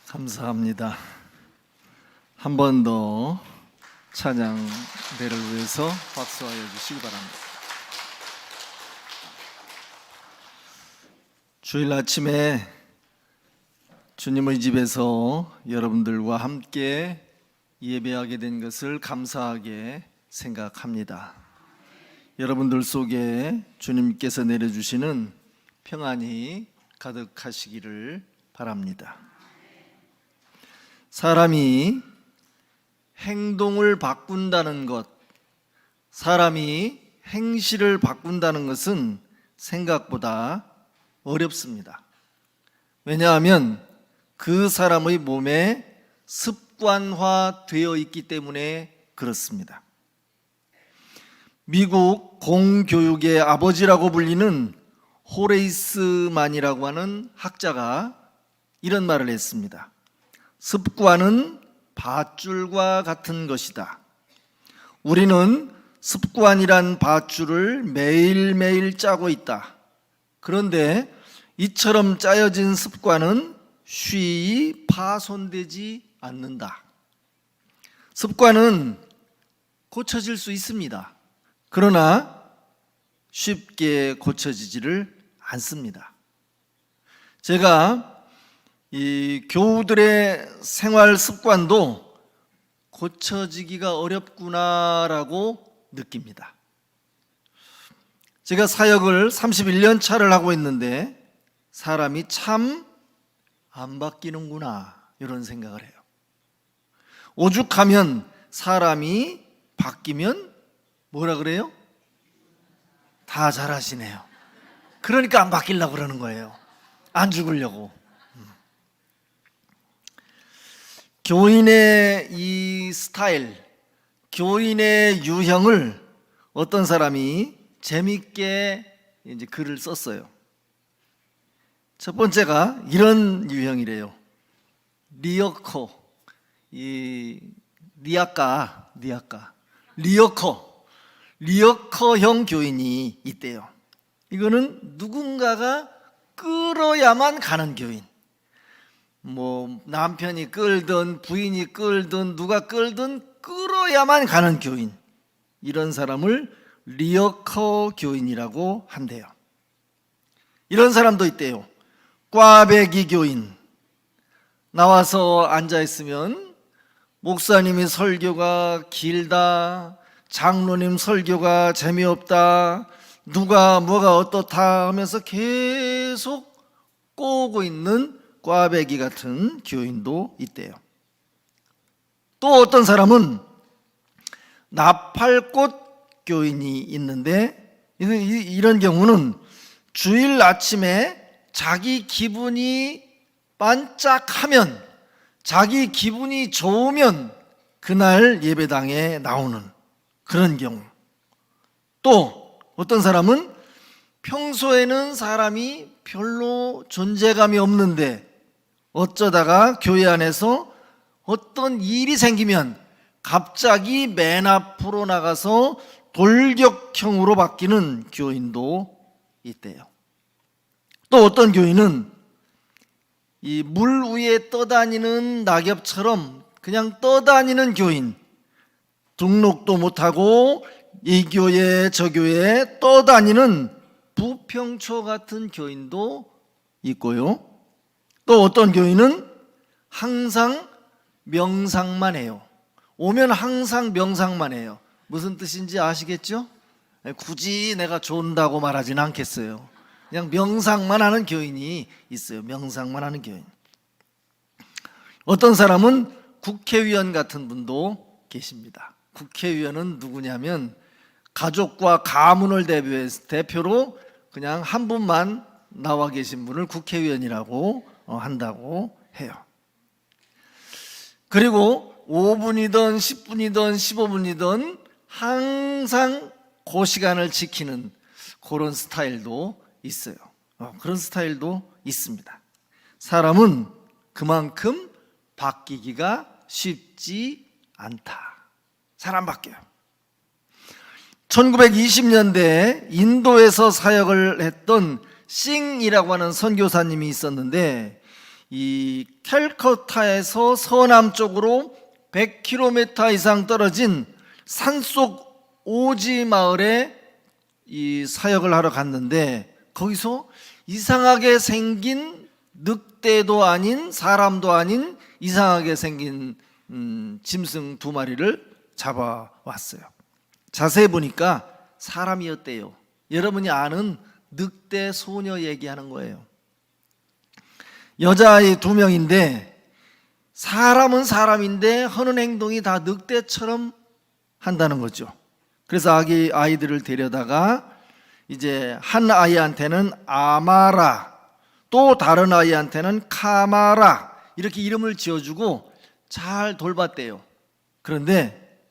감사합니다. 한 번 더 찬양대를 위해서 박수하여 주시기 바랍니다. 주일 아침에 주님의 집에서 여러분들과 함께 예배하게 된 것을 감사하게 생각합니다. 여러분들 속에 주님께서 내려주시는 평안이 가득하시기를 바랍니다. 사람이 행동을 바꾼다는 것, 사람이 행실을 바꾼다는 것은 생각보다 어렵습니다. 왜냐하면 그 사람의 몸에 습관화되어 있기 때문에 그렇습니다. 미국 공교육의 아버지라고 불리는 호레이스만이라고 하는 학자가 이런 말을 했습니다. 습관은 밧줄과 같은 것이다. 우리는 습관이란 밧줄을 매일매일 짜고 있다. 그런데 이처럼 짜여진 습관은 쉬이 파손되지 않는다. 습관은 고쳐질 수 있습니다. 그러나 쉽게 고쳐지지를 않습니다. 제가 이 교우들의 생활 습관도 고쳐지기가 어렵구나라고 느낍니다. 제가 사역을 31년 차를 하고 있는데 사람이 참 안 바뀌는구나 이런 생각을 해요. 오죽하면 사람이 바뀌면 뭐라 그래요? 다 잘하시네요. 그러니까 안 바뀌려고 그러는 거예요. 안 죽으려고. 교인의 이 스타일, 교인의 유형을 어떤 사람이 재밌게 이제 글을 썼어요. 첫 번째가 이런 유형이래요. 리어커, 리어커형 교인이 있대요. 이거는 누군가가 끌어야만 가는 교인. 뭐 남편이 끌든 부인이 끌든 누가 끌든 끌어야만 가는 교인, 이런 사람을 리어커 교인이라고 한대요. 이런 사람도 있대요. 꽈배기 교인. 나와서 앉아있으면 목사님이 설교가 길다, 장로님 설교가 재미없다, 누가 뭐가 어떻다 하면서 계속 꼬고 있는 꽈배기 같은 교인도 있대요. 또 어떤 사람은 나팔꽃 교인이 있는데, 이런 경우는 주일 아침에 자기 기분이 반짝하면, 자기 기분이 좋으면 그날 예배당에 나오는 그런 경우. 또 어떤 사람은 평소에는 사람이 별로 존재감이 없는데 어쩌다가 교회 안에서 어떤 일이 생기면 갑자기 맨 앞으로 나가서 돌격형으로 바뀌는 교인도 있대요. 또 어떤 교인은 이 물 위에 떠다니는 낙엽처럼 그냥 떠다니는 교인, 등록도 못하고 이 교회 저 교회에 떠다니는 부평초 같은 교인도 있고요. 또 어떤 교인은 항상 명상만 해요. 오면 항상 명상만 해요. 무슨 뜻인지 아시겠죠? 굳이 내가 존다고 말하지는 않겠어요. 그냥 명상만 하는 교인이 있어요. 명상만 하는 교인. 어떤 사람은 국회의원 같은 분도 계십니다. 국회의원은 누구냐면 가족과 가문을 대표로 그냥 한 분만 나와 계신 분을 국회의원이라고 한다고 해요. 그리고 5분이든 10분이든 15분이든 항상 그 시간을 지키는 그런 스타일도 있어요. 그런 스타일도 있습니다. 사람은 그만큼 바뀌기가 쉽지 않다. 사람 바뀌어요. 1920년대에 인도에서 사역을 했던 싱이라고 하는 선교사님이 있었는데, 이 캘커타에서 서남쪽으로 100km 이상 떨어진 산속 오지 마을에 이 사역을 하러 갔는데, 거기서 이상하게 생긴, 늑대도 아닌 사람도 아닌 이상하게 생긴 짐승 2마리를 잡아왔어요. 자세히 보니까 사람이었대요. 여러분이 아는 늑대 소녀 얘기하는 거예요. 여자아이 2명인데 사람은 사람인데 하는 행동이 다 늑대처럼 한다는 거죠. 그래서 아이들을 데려다가 이제 한 아이한테는 아마라, 또 다른 아이한테는 카마라, 이렇게 이름을 지어주고 잘 돌봤대요. 그런데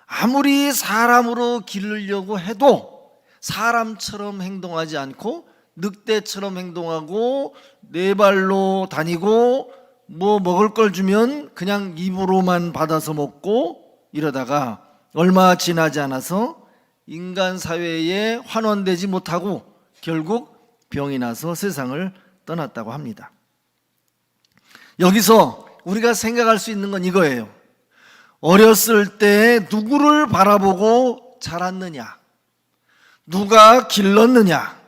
아무리 사람으로 기르려고 해도 사람처럼 행동하지 않고 늑대처럼 행동하고 네 발로 다니고 뭐 먹을 걸 주면 그냥 입으로만 받아서 먹고 이러다가 얼마 지나지 않아서 인간 사회에 환원되지 못하고 결국 병이 나서 세상을 떠났다고 합니다. 여기서 우리가 생각할 수 있는 건 이거예요. 어렸을 때 누구를 바라보고 자랐느냐, 누가 길렀느냐,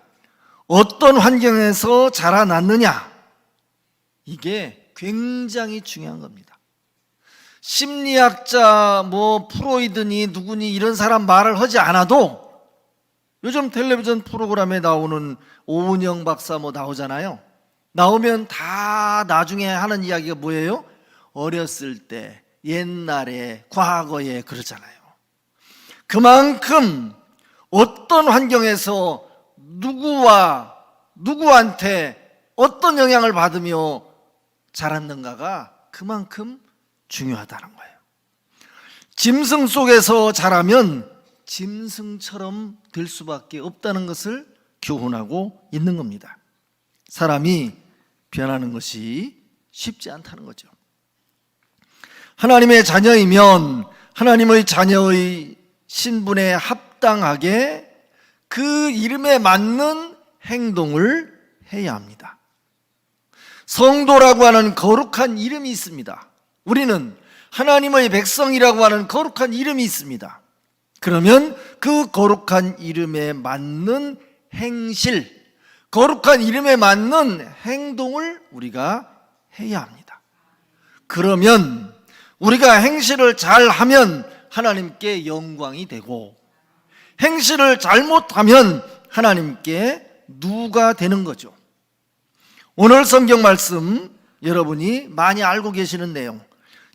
어떤 환경에서 자라났느냐, 이게 굉장히 중요한 겁니다. 심리학자 뭐 프로이드니 누구니 이런 사람 말을 하지 않아도 요즘 텔레비전 프로그램에 나오는 오은영 박사 뭐 나오잖아요. 나오면 다 나중에 하는 이야기가 뭐예요? 어렸을 때, 옛날에, 과거에 그러잖아요. 그만큼 어떤 환경에서 누구한테 어떤 영향을 받으며 자랐는가가 그만큼 중요하다는 거예요. 짐승 속에서 자라면 짐승처럼 될 수밖에 없다는 것을 교훈하고 있는 겁니다. 사람이 변하는 것이 쉽지 않다는 거죠. 하나님의 자녀이면 하나님의 자녀의 신분에 합당하게 그 이름에 맞는 행동을 해야 합니다. 성도라고 하는 거룩한 이름이 있습니다. 우리는 하나님의 백성이라고 하는 거룩한 이름이 있습니다. 그러면 그 거룩한 이름에 맞는 행실, 거룩한 이름에 맞는 행동을 우리가 해야 합니다. 그러면 우리가 행실을 잘하면 하나님께 영광이 되고, 행실을 잘못하면 하나님께 누가 되는 거죠. 오늘 성경 말씀 여러분이 많이 알고 계시는 내용,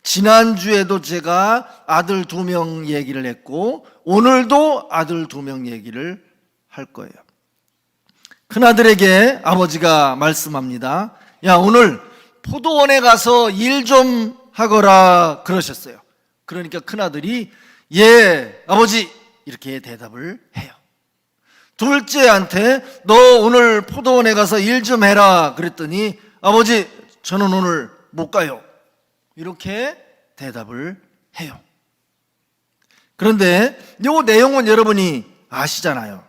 지난주에도 제가 아들 2명 얘기를 했고 오늘도 아들 2명 얘기를 할 거예요. 큰아들에게 아버지가 말씀합니다. 야, 오늘 포도원에 가서 일 좀 하거라 그러셨어요. 그러니까 큰아들이 예 아버지 이렇게 대답을 해요. 둘째한테 너 오늘 포도원에 가서 일 좀 해라 그랬더니 아버지 저는 오늘 못 가요 이렇게 대답을 해요. 그런데 이 내용은 여러분이 아시잖아요.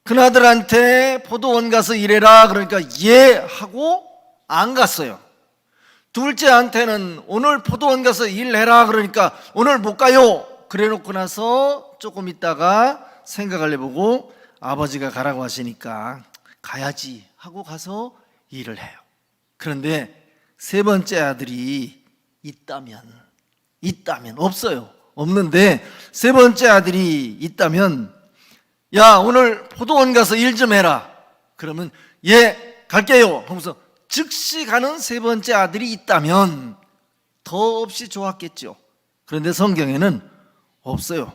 큰아들한테 포도원 가서 일해라 그러니까 예 하고 안 갔어요. 둘째한테는 오늘 포도원 가서 일해라 그러니까 오늘 못 가요 그래 놓고 나서 조금 있다가 생각을 해보고 아버지가 가라고 하시니까 가야지 하고 가서 일을 해요. 그런데 세 번째 아들이 있다면 없어요. 없는데 세 번째 아들이 있다면 야 오늘 포도원 가서 일 좀 해라 그러면 예 갈게요 하면서 즉시 가는 세 번째 아들이 있다면 더 없이 좋았겠죠. 그런데 성경에는 없어요.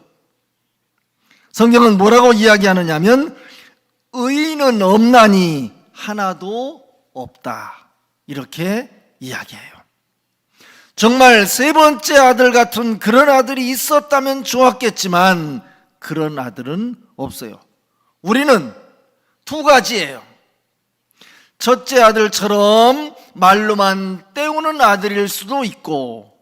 성경은 뭐라고 이야기하느냐면 의인은 없나니 하나도 없다 이렇게 이야기해요. 정말 세 번째 아들 같은 그런 아들이 있었다면 좋았겠지만 그런 아들은 없어요. 우리는 2가지예요. 첫째 아들처럼 말로만 때우는 아들일 수도 있고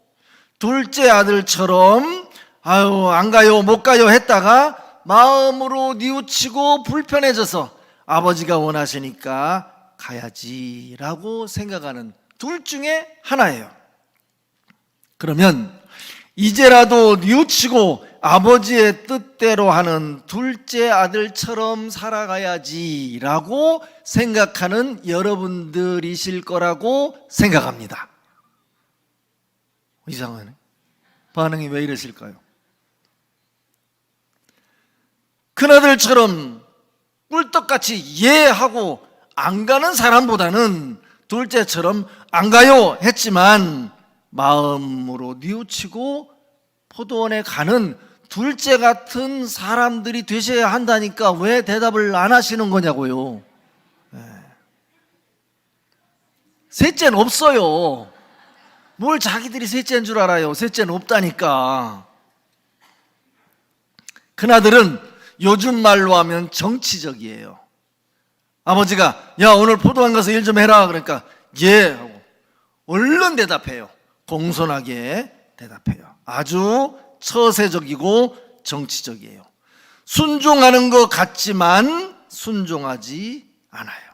둘째 아들처럼 아유 안 가요 못 가요 했다가 마음으로 뉘우치고 불편해져서 아버지가 원하시니까 살아가야지라고 생각하는 둘 중에 하나예요. 그러면 이제라도 뉘우치고 아버지의 뜻대로 하는 둘째 아들처럼 살아가야지라고 생각하는 여러분들이실 거라고 생각합니다. 이상하네. 반응이 왜 이러실까요? 큰아들처럼 꿀떡같이 예 하고 안 가는 사람보다는 둘째처럼 안 가요 했지만 마음으로 뉘우치고 포도원에 가는 둘째 같은 사람들이 되셔야 한다니까 왜 대답을 안 하시는 거냐고요. 셋째는 없어요. 뭘 자기들이 셋째인 줄 알아요. 셋째는 없다니까. 큰아들은 요즘 말로 하면 정치적이에요. 아버지가 야 오늘 포도원 가서 일 좀 해라 그러니까 예 하고 얼른 대답해요. 공손하게 대답해요. 아주 처세적이고 정치적이에요. 순종하는 것 같지만 순종하지 않아요.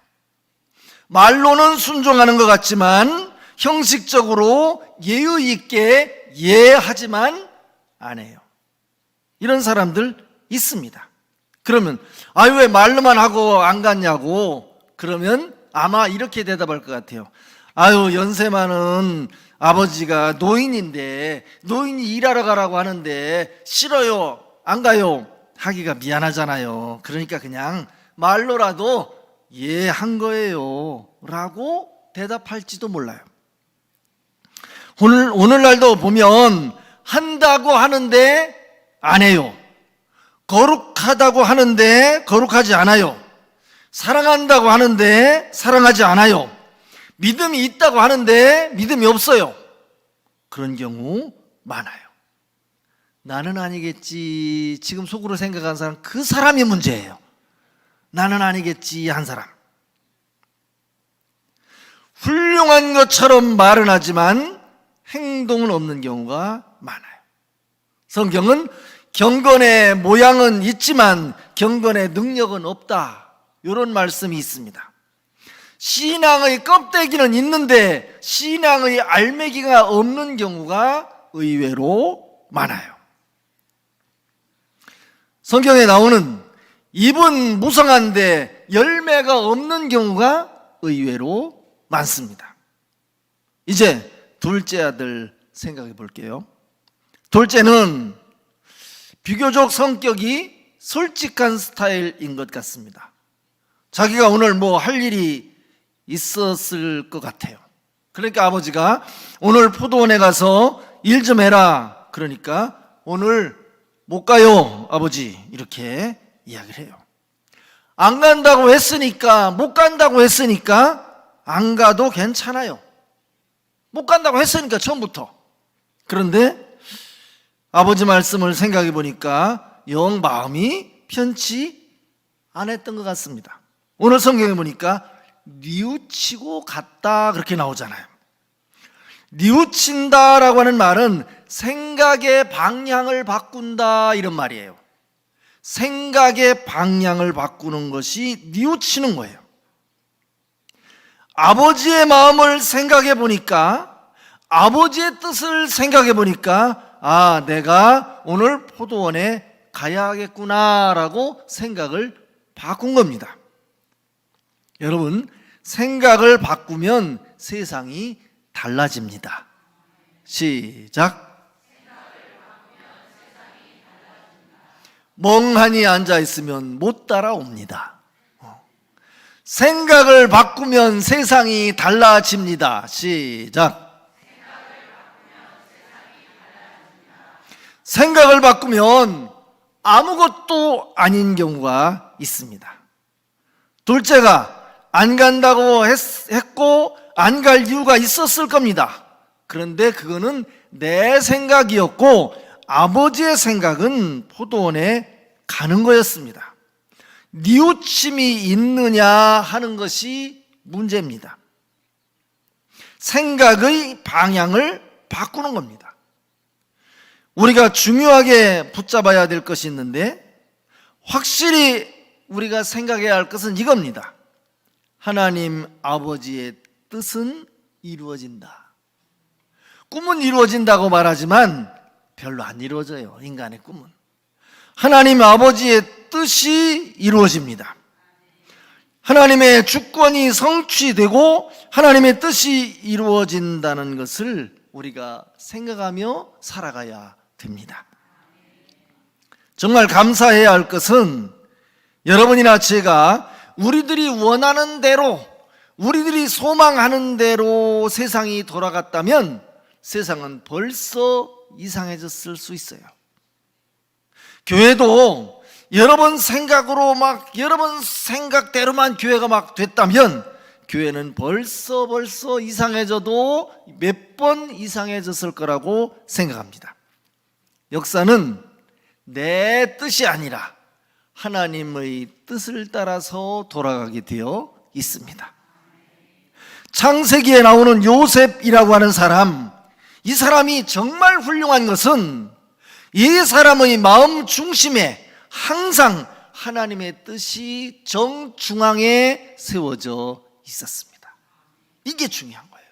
말로는 순종하는 것 같지만 형식적으로 예의 있게 예하지만 안 해요. 이런 사람들 있습니다. 그러면 아유 왜 말로만 하고 안 갔냐고 그러면 아마 이렇게 대답할 것 같아요. 아유 연세 많은 아버지가 노인인데 노인이 일하러 가라고 하는데 싫어요 안 가요 하기가 미안하잖아요. 그러니까 그냥 말로라도 예 한 거예요 라고 대답할지도 몰라요. 오늘날도 보면 한다고 하는데 안 해요. 거룩하다고 하는데 거룩하지 않아요. 사랑한다고 하는데 사랑하지 않아요. 믿음이 있다고 하는데 믿음이 없어요. 그런 경우 많아요. 나는 아니겠지 지금 속으로 생각한 사람 그 사람이 문제예요. 나는 아니겠지 한 사람. 훌륭한 것처럼 말은 하지만 행동은 없는 경우가 많아요. 성경은 경건의 모양은 있지만 경건의 능력은 없다 이런 말씀이 있습니다. 신앙의 껍데기는 있는데 신앙의 알맹이가 없는 경우가 의외로 많아요. 성경에 나오는 잎은 무성한데 열매가 없는 경우가 의외로 많습니다. 이제 둘째 아들 생각해 볼게요. 둘째는 비교적 성격이 솔직한 스타일인 것 같습니다. 자기가 오늘 뭐 할 일이 있었을 것 같아요. 그러니까 아버지가 오늘 포도원에 가서 일 좀 해라 그러니까 오늘 못 가요 아버지 이렇게 이야기를 해요. 안 간다고 했으니까 못 간다고 했으니까 안 가도 괜찮아요. 못 간다고 했으니까 처음부터. 그런데 아버지 말씀을 생각해 보니까 영 마음이 편치 않았던 것 같습니다. 오늘 성경에 보니까 뉘우치고 갔다 그렇게 나오잖아요. 뉘우친다라고 하는 말은 생각의 방향을 바꾼다 이런 말이에요. 생각의 방향을 바꾸는 것이 뉘우치는 거예요. 아버지의 마음을 생각해 보니까 아버지의 뜻을 생각해 보니까 아 내가 오늘 포도원에 가야겠구나라고 생각을 바꾼 겁니다. 여러분 생각을 바꾸면 세상이 달라집니다. 시작. 멍하니 앉아 있으면 못 따라옵니다. 생각을 바꾸면 세상이 달라집니다. 시작. 생각을 바꾸면 아무것도 아닌 경우가 있습니다. 둘째가 안 간다고 했고 안 갈 이유가 있었을 겁니다. 그런데 그거는 내 생각이었고 아버지의 생각은 포도원에 가는 거였습니다. 뉘우침이 있느냐 하는 것이 문제입니다. 생각의 방향을 바꾸는 겁니다. 우리가 중요하게 붙잡아야 될 것이 있는데 확실히 우리가 생각해야 할 것은 이겁니다. 하나님 아버지의 뜻은 이루어진다. 꿈은 이루어진다고 말하지만 별로 안 이루어져요. 인간의 꿈은. 하나님 아버지의 뜻이 이루어집니다. 하나님의 주권이 성취되고 하나님의 뜻이 이루어진다는 것을 우리가 생각하며 살아가야 됩니다. 정말 감사해야 할 것은 여러분이나 제가 우리들이 원하는 대로, 우리들이 소망하는 대로 세상이 돌아갔다면 세상은 벌써 이상해졌을 수 있어요. 교회도 여러분 생각으로 여러분 생각대로만 교회가 됐다면 교회는 벌써 이상해져도 몇 번 이상해졌을 거라고 생각합니다. 역사는 내 뜻이 아니라 하나님의 뜻을 따라서 돌아가게 되어 있습니다. 창세기에 나오는 요셉이라고 하는 사람, 이 사람이 정말 훌륭한 것은 이 사람의 마음 중심에 항상 하나님의 뜻이 정중앙에 세워져 있었습니다. 이게 중요한 거예요.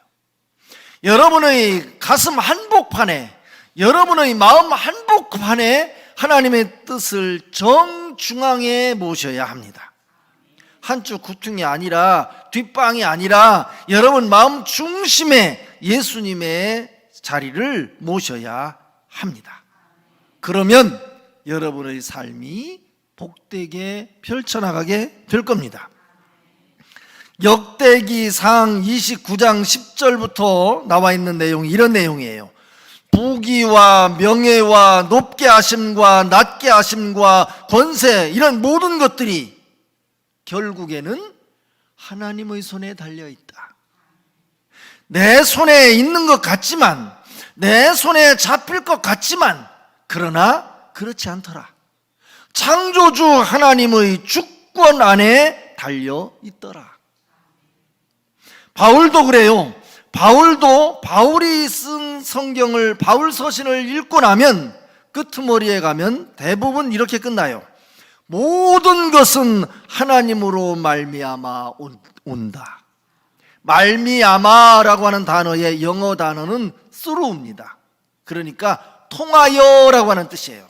여러분의 가슴 한복판에, 여러분의 마음 한복판에 하나님의 뜻을 정중앙에 모셔야 합니다. 한쪽 구퉁이 아니라, 뒷방이 아니라 여러분 마음 중심에 예수님의 자리를 모셔야 합니다. 그러면 여러분의 삶이 복되게 펼쳐나가게 될 겁니다. 역대기상 29장 10절부터 나와 있는 내용이 이런 내용이에요. 부귀와 명예와 높게 하심과 낮게 하심과 권세, 이런 모든 것들이 결국에는 하나님의 손에 달려있다. 내 손에 있는 것 같지만, 내 손에 잡힐 것 같지만, 그러나 그렇지 않더라. 창조주 하나님의 주권 안에 달려있더라. 바울도 그래요. 바울이 쓴 성경을, 바울 서신을 읽고 나면 끄트머리에 가면 대부분 이렇게 끝나요. 모든 것은 하나님으로 말미암아 온다. 말미암아라고 하는 단어의 영어 단어는 through입니다. 그러니까 통하여라고 하는 뜻이에요.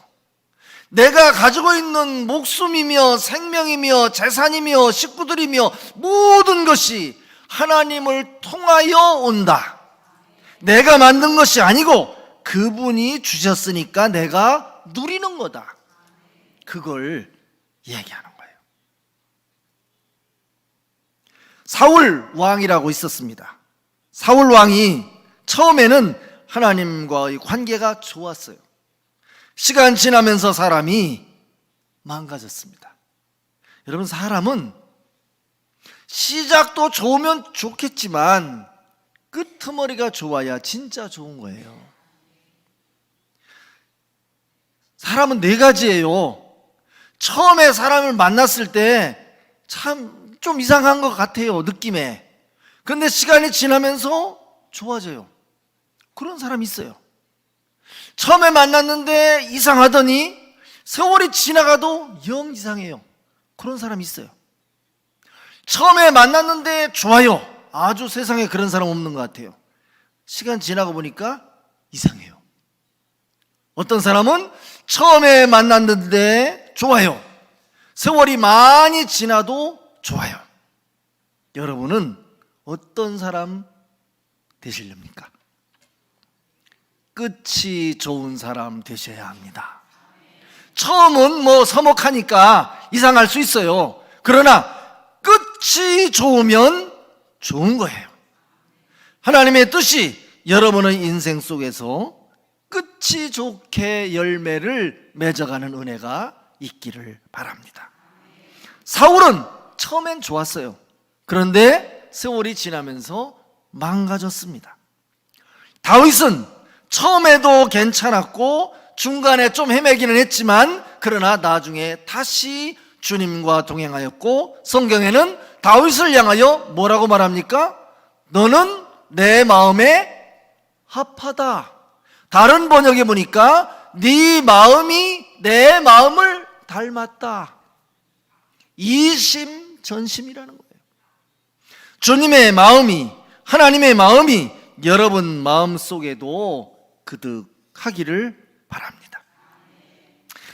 내가 가지고 있는 목숨이며 생명이며 재산이며 식구들이며 모든 것이 하나님을 통하여 온다. 내가 만든 것이 아니고 그분이 주셨으니까 내가 누리는 거다. 그걸 얘기하는 거예요. 사울 왕이라고 있었습니다. 사울 왕이 처음에는 하나님과의 관계가 좋았어요. 시간 지나면서 사람이 망가졌습니다. 여러분, 사람은 시작도 좋으면 좋겠지만 끄트머리가 좋아야 진짜 좋은 거예요. 사람은 네 가지예요. 처음에 사람을 만났을 때 참 좀 이상한 것 같아요, 느낌에. 근데 시간이 지나면서 좋아져요. 그런 사람이 있어요. 처음에 만났는데 이상하더니 세월이 지나가도 영 이상해요. 그런 사람이 있어요. 처음에 만났는데 좋아요. 아주 세상에 그런 사람 없는 것 같아요. 시간 지나고 보니까 이상해요. 어떤 사람은 처음에 만났는데 좋아요. 세월이 많이 지나도 좋아요. 여러분은 어떤 사람 되시렵니까? 끝이 좋은 사람 되셔야 합니다. 처음은 서먹하니까 이상할 수 있어요. 그러나 끝이 좋으면 좋은 거예요. 하나님의 뜻이 여러분의 인생 속에서 끝이 좋게 열매를 맺어가는 은혜가 있기를 바랍니다. 사울은 처음엔 좋았어요. 그런데 세월이 지나면서 망가졌습니다. 다윗은 처음에도 괜찮았고 중간에 좀 헤매기는 했지만 그러나 나중에 다시 주님과 동행하였고, 성경에는 다윗을 향하여 뭐라고 말합니까? 너는 내 마음에 합하다. 다른 번역에 보니까 네 마음이 내 마음을 닮았다. 이심전심이라는 거예요. 주님의 마음이, 하나님의 마음이 여러분 마음속에도 그득하기를 바랍니다.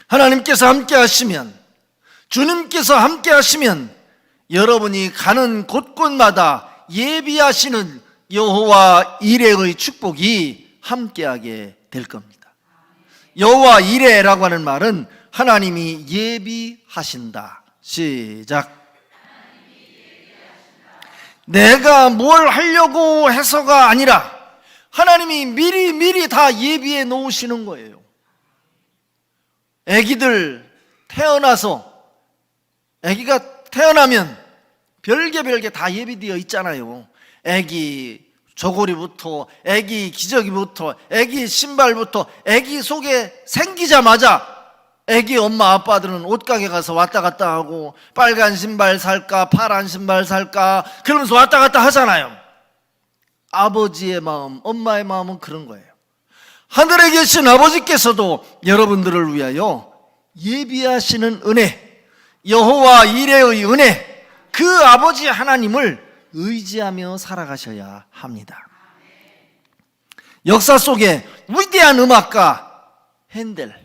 하나님께서 함께 하시면, 주님께서 함께 하시면 여러분이 가는 곳곳마다 예비하시는 여호와 이레의 축복이 함께하게 될 겁니다. 여호와 이레라고 하는 말은 하나님이 예비하신다. 시작. 내가 뭘 하려고 해서가 아니라 하나님이 미리 다 예비해 놓으시는 거예요. 아기들 태어나서, 아기가 태어나면 별게 다 예비되어 있잖아요. 아기 저고리부터, 아기 기저귀부터, 아기 신발부터, 아기 속에 생기자마자 아기 엄마 아빠들은 옷가게 가서 왔다 갔다 하고 빨간 신발 살까 파란 신발 살까 그러면서 왔다 갔다 하잖아요. 아버지의 마음, 엄마의 마음은 그런 거예요. 하늘에 계신 아버지께서도 여러분들을 위하여 예비하시는 은혜, 여호와 이레의 은혜, 그 아버지 하나님을 의지하며 살아가셔야 합니다. 역사 속에 위대한 음악가 핸델,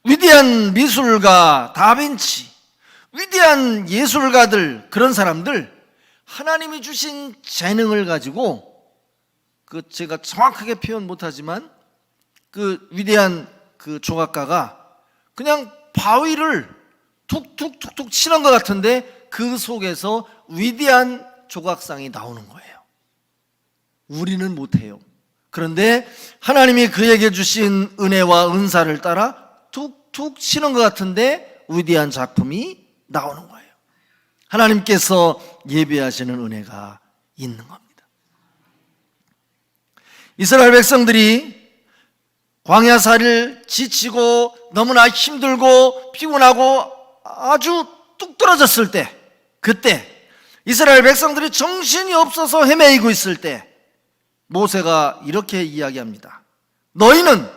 위대한 미술가 다빈치, 위대한 예술가들, 그런 사람들 하나님이 주신 재능을 가지고 제가 정확하게 표현 못하지만 그 위대한 그 조각가가 그냥 바위를 툭툭툭툭 치는 것 같은데 그 속에서 위대한 조각상이 나오는 거예요. 우리는 못해요. 그런데 하나님이 그에게 주신 은혜와 은사를 따라 툭툭 치는 것 같은데 위대한 작품이 나오는 거예요. 하나님께서 예비하시는 은혜가 있는 겁니다. 이스라엘 백성들이 광야살이를 지치고 너무나 힘들고 피곤하고 아주 뚝 떨어졌을 때, 그때 이스라엘 백성들이 정신이 없어서 헤매이고 있을 때 모세가 이렇게 이야기합니다. 너희는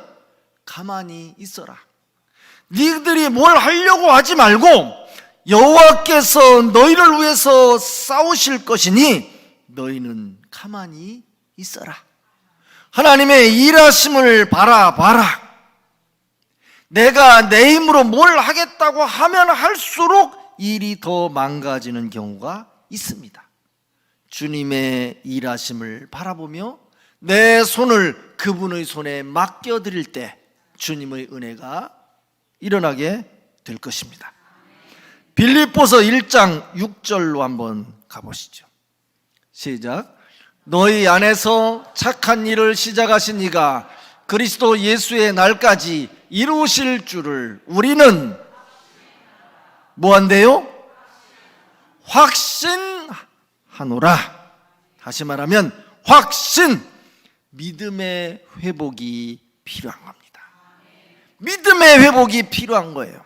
가만히 있어라. 니들이 뭘 하려고 하지 말고 여호와께서 너희를 위해서 싸우실 것이니 너희는 가만히 있어라. 하나님의 일하심을 바라봐라. 내가 내 힘으로 뭘 하겠다고 하면 할수록 일이 더 망가지는 경우가 있습니다. 주님의 일하심을 바라보며 내 손을 그분의 손에 맡겨드릴 때 주님의 은혜가 일어나게 될 것입니다. 빌립보서 1장 6절로 한번 가보시죠. 시작. 너희 안에서 착한 일을 시작하신 이가 그리스도 예수의 날까지 이루실 줄을 우리는 뭐한대요? 확신하노라. 다시 말하면 확신, 믿음의 회복이 필요한 겁니다. 믿음의 회복이 필요한 거예요.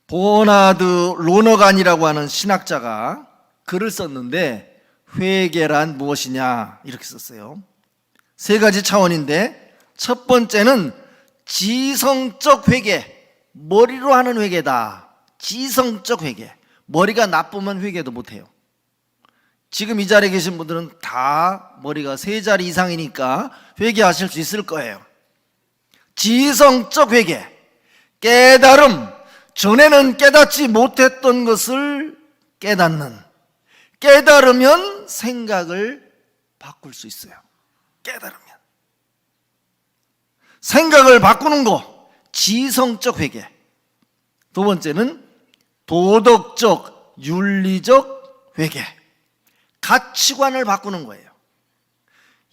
버나드 로너간이라고 하는 신학자가 글을 썼는데 회개란 무엇이냐 이렇게 썼어요. 세 가지 차원인데 첫 번째는 지성적 회개, 머리로 하는 회개다. 지성적 회개. 머리가 나쁘면 회개도 못해요. 지금 이 자리에 계신 분들은 다 머리가 세 자리 이상이니까 회개하실 수 있을 거예요. 지성적 회개, 깨달음, 전에는 깨닫지 못했던 것을 깨닫는, 깨달으면 생각을 바꿀 수 있어요. 깨달으면 생각을 바꾸는 거, 지성적 회개. 두 번째는 도덕적, 윤리적 회개, 가치관을 바꾸는 거예요.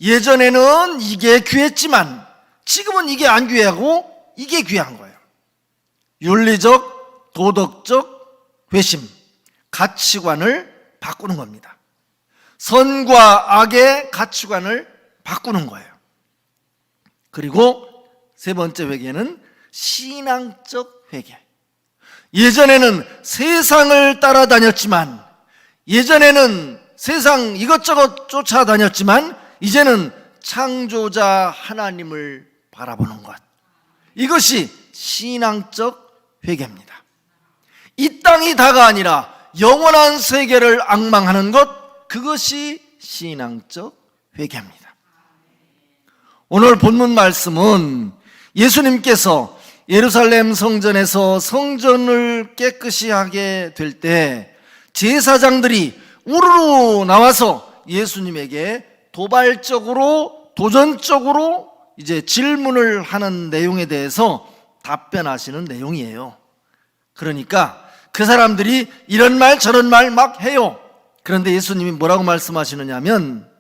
예전에는 이게 귀했지만 지금은 이게 안 귀하고 이게 귀한 거예요. 윤리적, 도덕적 회심, 가치관을 바꾸는 겁니다. 선과 악의 가치관을 바꾸는 거예요. 그리고 세 번째 회개는 신앙적 회개. 예전에는 세상을 따라다녔지만, 예전에는 세상 이것저것 쫓아다녔지만 이제는 창조자 하나님을 바라보는 것, 이것이 신앙적 회개입니다. 이 땅이 다가 아니라 영원한 세계를 앙망하는 것, 그것이 신앙적 회개입니다. 오늘 본문 말씀은 예수님께서 예루살렘 성전에서 성전을 깨끗이 하게 될 때 제사장들이 우르르 나와서 예수님에게 도발적으로, 도전적으로 이제 질문을 하는 내용에 대해서 답변하시는 내용이에요. 그러니까 그 사람들이 이런 말 저런 말 막 해요. 그런데 예수님이 뭐라고 말씀하시느냐면,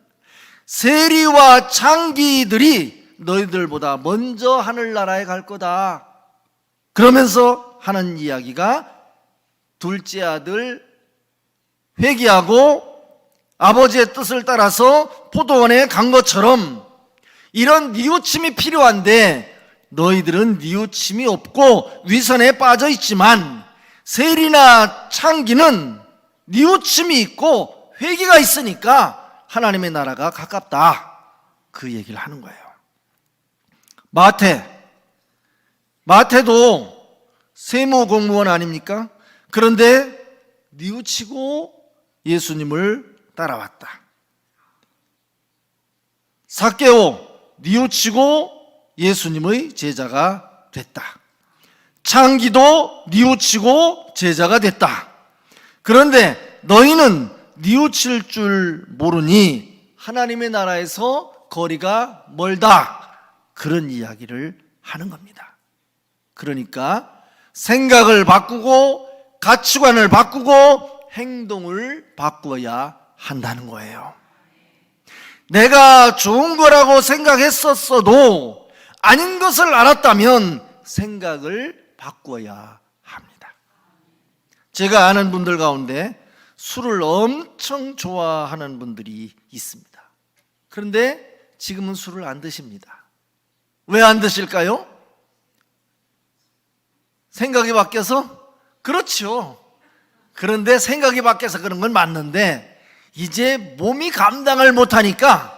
세리와 창기들이 너희들보다 먼저 하늘나라에 갈 거다. 그러면서 하는 이야기가 둘째 아들 회개하고 아버지의 뜻을 따라서 포도원에 간 것처럼 이런 뉘우침이 필요한데 너희들은 뉘우침이 없고 위선에 빠져 있지만 세리나 창기는 뉘우침이 있고 회개가 있으니까 하나님의 나라가 가깝다. 그 얘기를 하는 거예요. 마태도 세무 공무원 아닙니까? 그런데 뉘우치고 예수님을 따라왔다. 삭개오 뉘우치고 예수님의 제자가 됐다. 창기도 뉘우치고 제자가 됐다. 그런데 너희는 뉘우칠 줄 모르니 하나님의 나라에서 거리가 멀다. 그런 이야기를 하는 겁니다. 그러니까 생각을 바꾸고 가치관을 바꾸고 행동을 바꾸어야 한다는 거예요. 내가 좋은 거라고 생각했었어도 아닌 것을 알았다면 생각을 바꾸어야 합니다. 제가 아는 분들 가운데 술을 엄청 좋아하는 분들이 있습니다. 그런데 지금은 술을 안 드십니다. 왜 안 드실까요? 생각이 바뀌어서? 그렇죠. 그런데 생각이 바뀌어서 그런 건 맞는데 이제 몸이 감당을 못하니까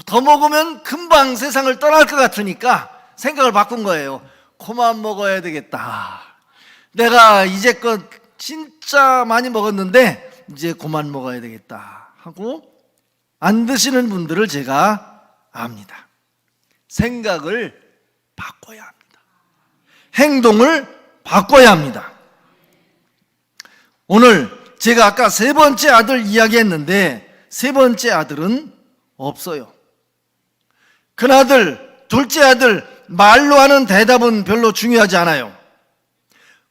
더 먹으면 금방 세상을 떠날 것 같으니까 생각을 바꾼 거예요. 그만 먹어야 되겠다. 내가 이제껏 진짜 많이 먹었는데 이제 그만 먹어야 되겠다 하고 안 드시는 분들을 제가 압니다. 생각을 바꿔야 합니다. 행동을 바꿔야 합니다. 오늘 제가 아까 세 번째 아들 이야기했는데 세 번째 아들은 없어요. 큰아들, 둘째 아들 말로 하는 대답은 별로 중요하지 않아요.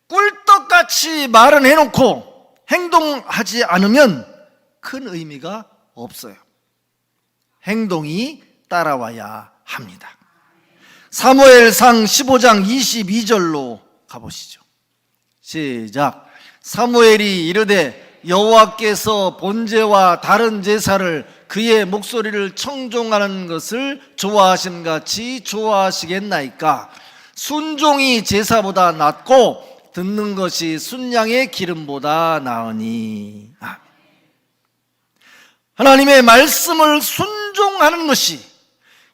꿀떡같이 말은 해놓고 행동하지 않으면 큰 의미가 없어요. 행동이 따라와야 합니다. 사무엘상 15장 22절로 가보시죠. 시작. 사무엘이 이르되 여호와께서 번제와 다른 제사를 그의 목소리를 청종하는 것을 좋아하신 같이 좋아하시겠나이까? 순종이 제사보다 낫고 듣는 것이 순양의 기름보다 나으니. 하나님의 말씀을 순종하는 것이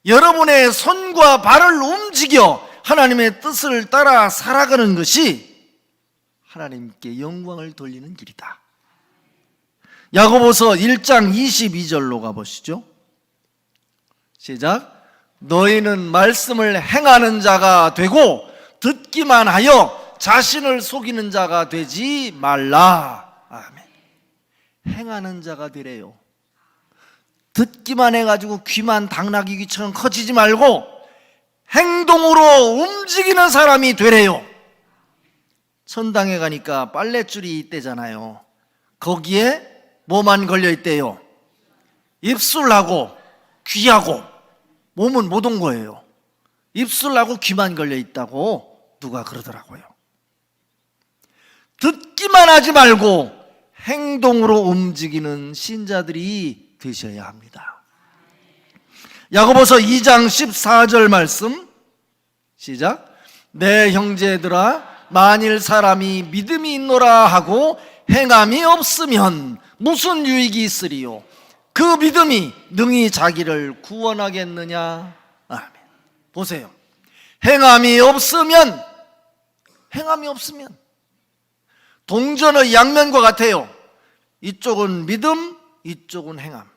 여러분의 손과 발을 움직여 하나님의 뜻을 따라 살아가는 것이 하나님께 영광을 돌리는 길이다. 야고보서 1장 22절로 가보시죠. 시작. 너희는 말씀을 행하는 자가 되고 듣기만 하여 자신을 속이는 자가 되지 말라. 아멘. 행하는 자가 되래요. 듣기만 해가지고 귀만 당나귀 귀처럼 커지지 말고 행동으로 움직이는 사람이 되래요. 천당에 가니까 빨랫줄이 있대잖아요. 거기에 뭐만 걸려있대요? 입술하고 귀하고 몸은 못 온 거예요. 입술하고 귀만 걸려있다고 누가 그러더라고요. 듣기만 하지 말고 행동으로 움직이는 신자들이 되셔야 합니다. 야고보서 2장 14절 말씀 시작. 내 형제들아 만일 사람이 믿음이 있노라 하고 행함이 없으면 무슨 유익이 있으리요? 그 믿음이 능히 자기를 구원하겠느냐? 아멘. 보세요. 행함이 없으면 동전의 양면과 같아요. 이쪽은 믿음, 이쪽은 행함.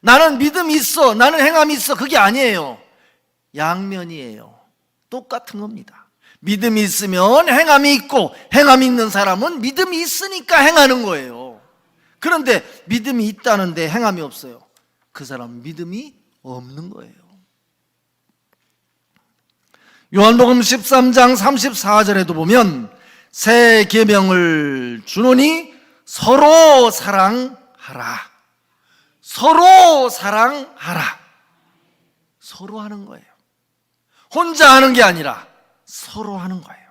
나는 믿음이 있어, 나는 행함이 있어. 그게 아니에요. 양면이에요. 똑같은 겁니다. 믿음이 있으면 행함이 있고, 행함이 있는 사람은 믿음이 있으니까 행하는 거예요. 그런데 믿음이 있다는데 행함이 없어요. 그 사람은 믿음이 없는 거예요. 요한복음 13장 34절에도 보면 새 계명을 주노니 서로 사랑하라. 서로 사랑하라. 서로 하는 거예요. 혼자 하는 게 아니라 서로 하는 거예요.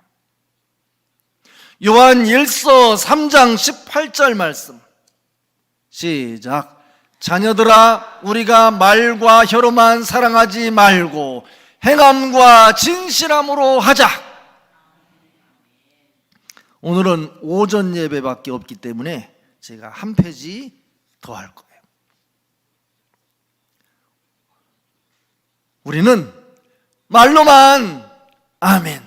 요한 1서 3장 18절 말씀 시작. 자녀들아, 우리가 말과 혀로만 사랑하지 말고 행함과 진실함으로 하자. 오늘은 오전 예배밖에 없기 때문에 제가 한 페이지 더 할 거예요. 우리는 말로만 아멘,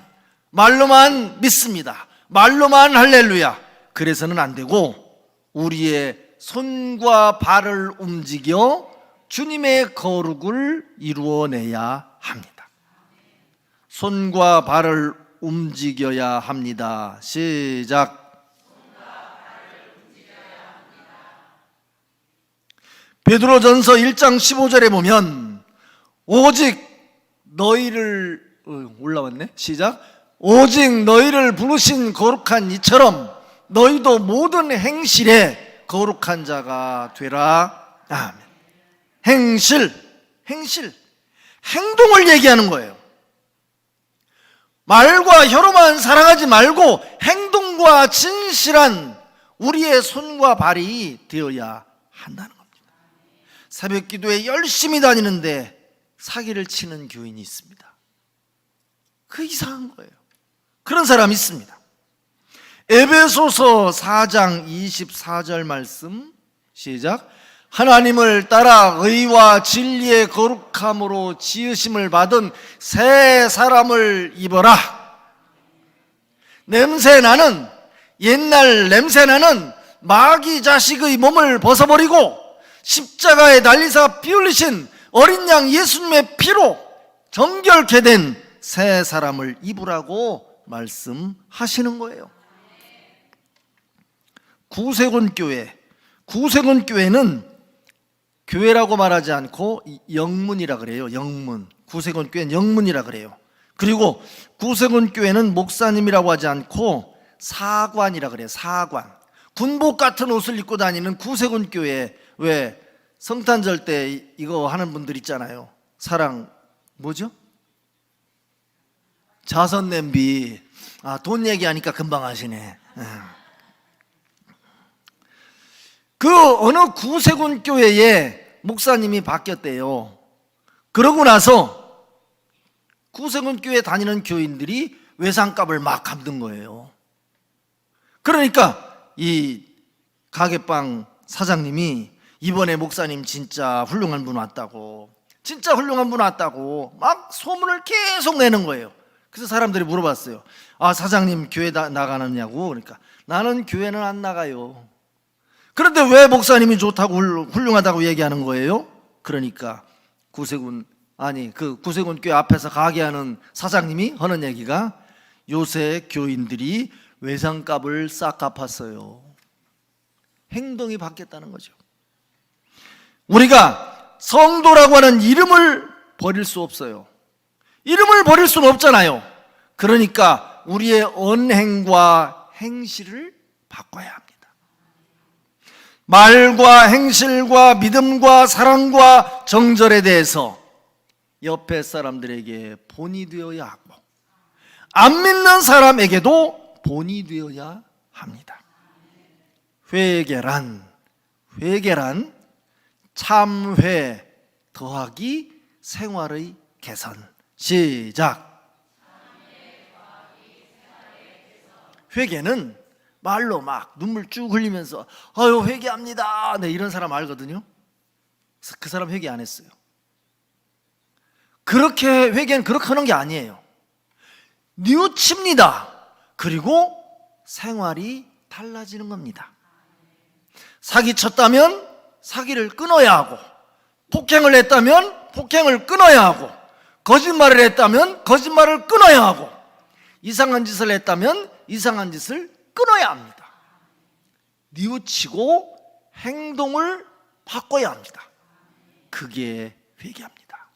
말로만 믿습니다, 말로만 할렐루야, 그래서는 안 되고 우리의 손과 발을 움직여 주님의 거룩을 이루어내야 합니다. 손과 발을 움직여야 합니다. 시작. 베드로전서 1장 15절에 보면 오직 너희를 올라왔네. 시작. 오직 너희를 부르신 거룩한 이처럼 너희도 모든 행실에 거룩한 자가 되라. 아멘. 행실, 행동을 얘기하는 거예요. 말과 혀로만 사랑하지 말고 행동과 진실한 우리의 손과 발이 되어야 한다는 겁니다. 새벽 기도에 열심히 다니는데 사기를 치는 교인이 있습니다. 그 이상한 거예요. 그런 사람이 있습니다. 에베소서 4장 24절 말씀 시작. 하나님을 따라 의와 진리의 거룩함으로 지으심을 받은 새 사람을 입어라. 냄새나는, 옛날 냄새나는 마귀 자식의 몸을 벗어버리고 십자가에 달리사 피 흘리신 어린 양 예수님의 피로 정결케 된 새 사람을 입으라고 말씀하시는 거예요. 구세군 교회는 교회라고 말하지 않고 영문이라 그래요. 영문. 구세군 교회는 영문이라 그래요. 그리고 구세군 교회는 목사님이라고 하지 않고 사관이라 그래요. 사관. 군복 같은 옷을 입고 다니는 구세군 교회. 왜 성탄절 때 이거 하는 분들 있잖아요. 사랑 뭐죠? 자선 냄비. 돈 얘기하니까 금방 하시네. 그 어느 구세군 교회에 목사님이 바뀌었대요. 그러고 나서 구세군 교회 다니는 교인들이 외상값을 막 갚는 거예요. 그러니까 이 가게방 사장님이 이번에 목사님 진짜 훌륭한 분 왔다고, 진짜 훌륭한 분 왔다고 막 소문을 계속 내는 거예요. 그래서 사람들이 물어봤어요. 사장님 교회 나가느냐고. 그러니까 나는 교회는 안 나가요. 그런데 왜 목사님이 좋다고 훌륭하다고 얘기하는 거예요? 그러니까 구세군 교회 앞에서 가게하는 사장님이 하는 얘기가 요새 교인들이 외상값을 싹 갚았어요. 행동이 바뀌었다는 거죠. 우리가 성도라고 하는 이름을 버릴 수 없어요. 이름을 버릴 수는 없잖아요. 그러니까 우리의 언행과 행실을 바꿔야 합니다. 말과 행실과 믿음과 사랑과 정절에 대해서 옆에 사람들에게 본이 되어야 하고 안 믿는 사람에게도 본이 되어야 합니다. 회개란 참회 더하기 생활의 개선. 시작. 회개는 말로 막 눈물 쭉 흘리면서 회개합니다. 네, 이런 사람 알거든요. 그 사람 회개 안 했어요. 회개는 그렇게 하는 게 아니에요. 뉘우칩니다. 그리고 생활이 달라지는 겁니다. 사기 쳤다면 사기를 끊어야 하고, 폭행을 했다면 폭행을 끊어야 하고, 거짓말을 했다면 거짓말을 끊어야 하고, 이상한 짓을 했다면 이상한 짓을 끊어야 합니다. 뉘우치고 행동을 바꿔야 합니다. 그게 회개합니다.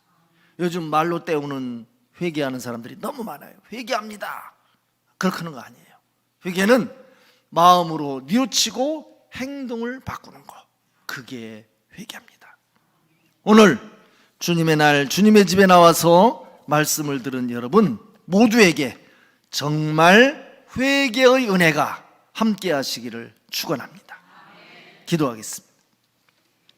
요즘 말로 때우는 회개하는 사람들이 너무 많아요. 회개합니다. 그렇게 하는 거 아니에요. 회개는 마음으로 뉘우치고 행동을 바꾸는 거, 그게 회개합니다. 오늘 주님의 날, 주님의 집에 나와서 말씀을 들은 여러분 모두에게 정말 회개의 은혜가 함께 하시기를 축원합니다. 기도하겠습니다.